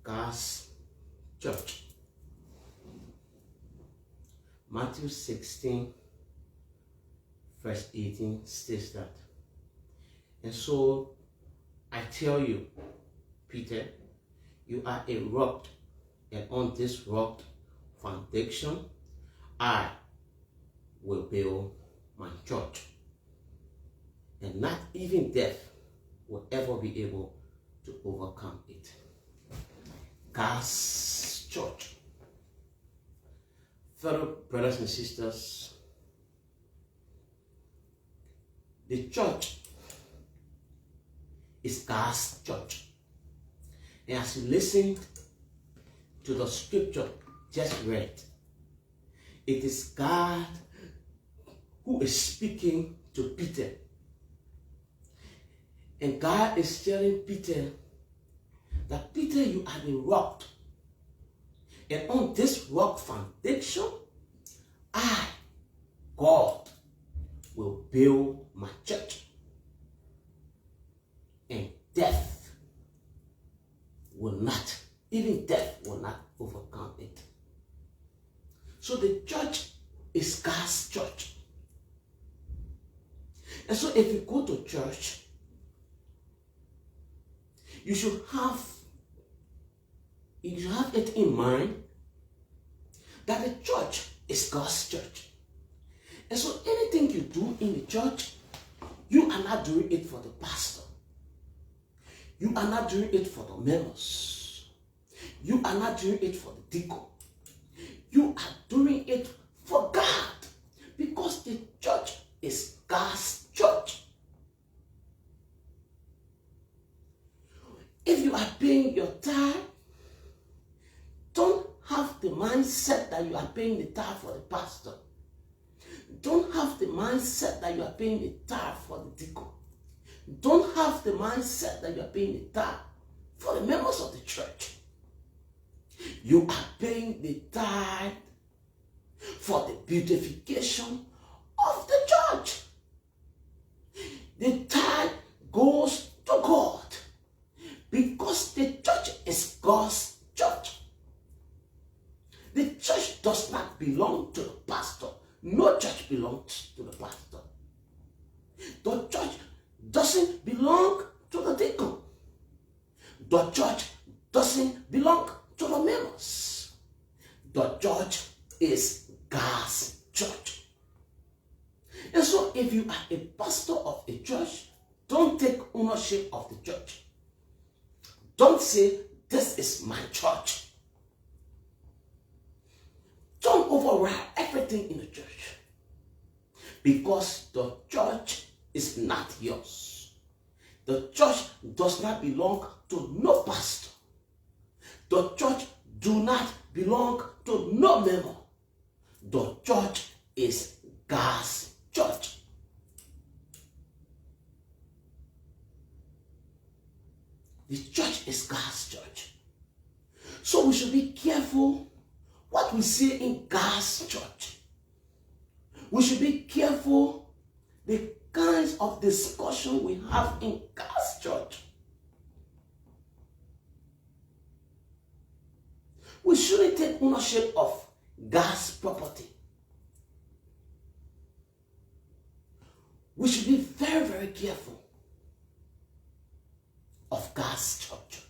God's church. Matthew 16, verse 18 states that. And so I tell you, Peter, you are a rock, and on this rock foundation, I will build my church. And not even death will ever be able to overcome it. God's church. Fellow brothers and sisters, the church is God's church. And as you listen to the scripture just read, it is God who is speaking to Peter. And God is telling Peter that, Peter, you are the rock. And on this rock foundation, I, God, will build my church. And death will not, even death will not overcome it. So the church is God's church. And so if you go to church, you should have it in mind that the church is God's church. And so anything you do in the church, you are not doing it for the pastor. You are not doing it for the members. You are not doing it for the deacon. You are doing it for God, because the church is God's church. If you are paying your tithe, don't have the mindset that you are paying the tithe for the pastor. Don't have the mindset that you are paying the tithe for the deacon. Don't have the mindset that you are paying the tithe for the members of the church. You are paying the tithe for the beautification of the church. The tithe goes to God because the church is God's church. The church does not belong to the pastor. No church belongs to the pastor. The church doesn't belong to the deacon. The church doesn't belong to the members. The church is God's church. And so if you are a pastor of a church, don't take ownership of the church. Don't say, this is my church. Don't override everything in the church, because the church is not yours. The church does not belong to no pastor. The church do not belong to no member. The church is God's church. The church is God's church. So we should be careful what we say in God's church. We should be careful the kinds of discussion we have in God's church. We shouldn't take ownership of God's property. We should be very, very careful of God's church.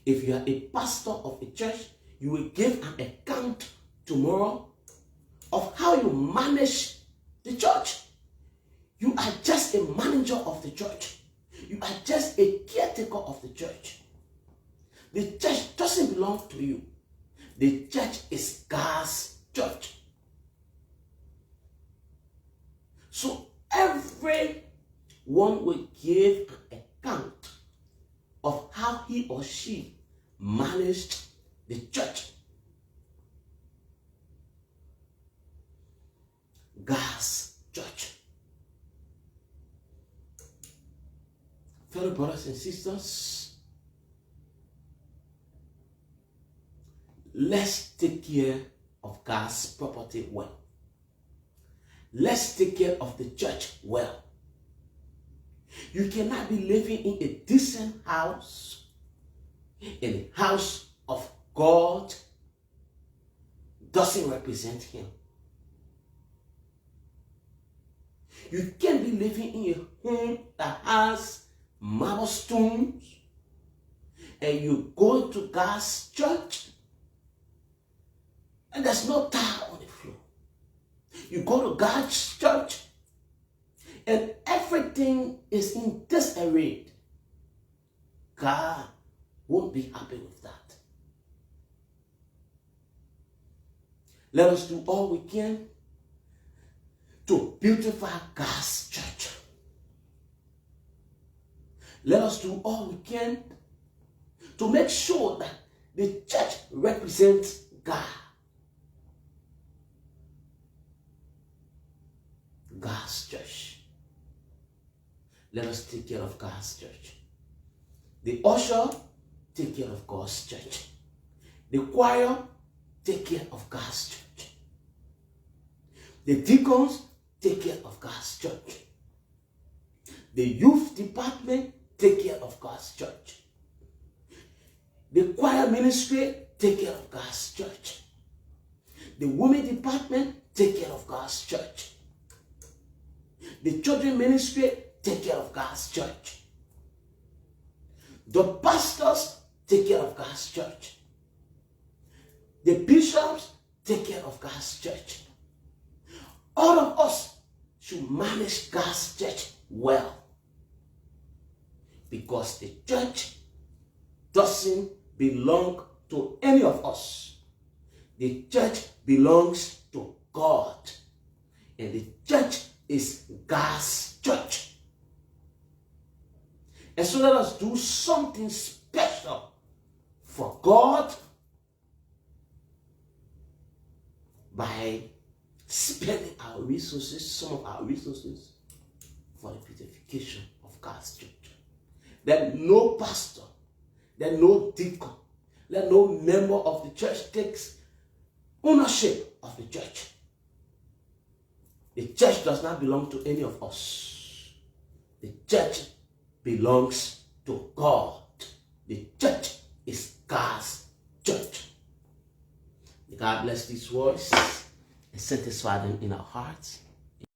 If you are a pastor of a church, you will give an account tomorrow of how you manage the church. You are just a manager of the church. You are just a caretaker of the church. The church doesn't belong to you. The church is God's church. So everyone will give an account of how he or she managed the church. God's church. Fellow brothers and sisters, let's take care of God's property well. Let's take care of the church well. You cannot be living in a decent house in the house of God doesn't represent him. You can't be living in a home that has marble stones and you go to God's church and there's no tile on the floor. You go to God's church and everything is in disarray. God won't be happy with that. Let us do all we can to beautify God's church. Let us do all we can to make sure that the church represents God. God's church. Let us take care of God's church. The usher, take care of God's church. The choir, take care of God's church. The deacons, take care of God's church. The youth department, take care of God's church. The choir ministry, take care of God's church. The women department, take care of God's church. The children ministry, take care of God's church. The pastors, take care of God's church. The bishops, take care of God's church. All of us should manage God's church well. Because the church doesn't belong to any of us. The church belongs to God. And the church is God's church. And so let us do something special for God by spending our resources, some of our resources, for the beautification of God's church. That no pastor, that no deacon, that no member of the church takes ownership of the church. The church does not belong to any of us. The church belongs to God. The church is God's church. May God bless these words and satisfy them in our hearts.